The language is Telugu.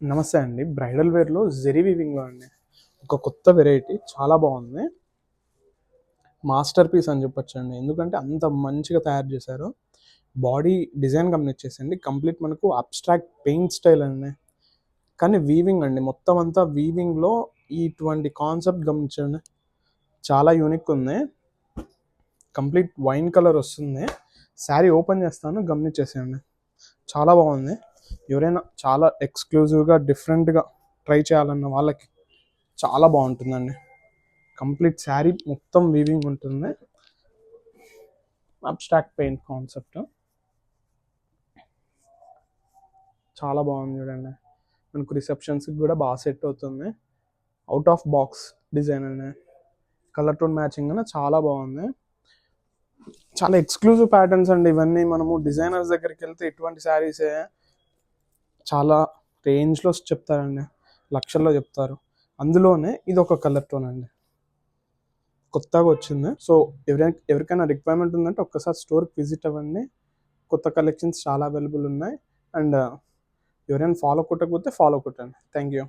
నమస్తే అండి. బ్రైడల్ వేర్‌లో జెరీ వీవింగ్‌లో అండి. ఒక కొత్త వెరైటీ చాలా బావుంది. మాస్టర్ పీస్ అని చెప్పొచ్చండి. ఎందుకంటే అంత మంచిగా తయారు చేశారు. బాడీ డిజైన్ గమనిచ్చేసండి. కంప్లీట్ మనకు అబ్‌స్ట్రాక్ట్ పెయింట్ స్టైల్ అండి. కానీ వీవింగ్ అండి. మొత్తం అంతా వీవింగ్‌లో ఇటువంటి కాన్సెప్ట్ గమనించండి. చాలా యూనిక్ ఉంది. కంప్లీట్ వైన్ కలర్ వస్తుంది. శారీ ఓపెన్ చేస్తాను గమనిచ్చేసేయండి. చాలా బాగుంది. ఎవరైనా చాలా ఎక్స్‌క్లూజివ్‌గా, డిఫరెంట్‌గా ట్రై చేయాలన్న వాళ్ళకి చాలా బాగుంటుందండి. కంప్లీట్ శారీ మొత్తం వీవింగ్ ఉంటుంది. అబ్స్ట్రాక్ట్ పెయింట్ కాన్సెప్ట్ చాలా బాగుంది చూడండి. మనకు రిసెప్షన్స్కి కూడా బాగా సెట్ అవుతుంది. అవుట్ ఆఫ్ బాక్స్ డిజైన్ అండి. కలర్ టోన్ మ్యాచింగ్ అని చాలా బాగుంది. చాలా ఎక్స్క్లూజివ్ ప్యాటర్న్స్ అండి ఇవన్నీ. మనము డిజైనర్స్ దగ్గరికి వెళ్తే ఇటువంటి శారీసే చాలా రేంజ్లో చెప్తారండి, లక్షల్లో చెప్తారు. అందులోనే ఇది ఒక కలర్ టోన్ అండి, కొత్తగా వచ్చింది. సో ఎవరికైనా రిక్వైర్మెంట్ ఉందంటే ఒక్కసారి స్టోర్కి విజిట్ అవ్వండి. కొత్త కలెక్షన్స్ చాలా అవైలబుల్ ఉన్నాయి. అండ్ ఎవరైనా ఫాలో కొట్టకపోతే ఫాలో కొట్టండి. Thank you.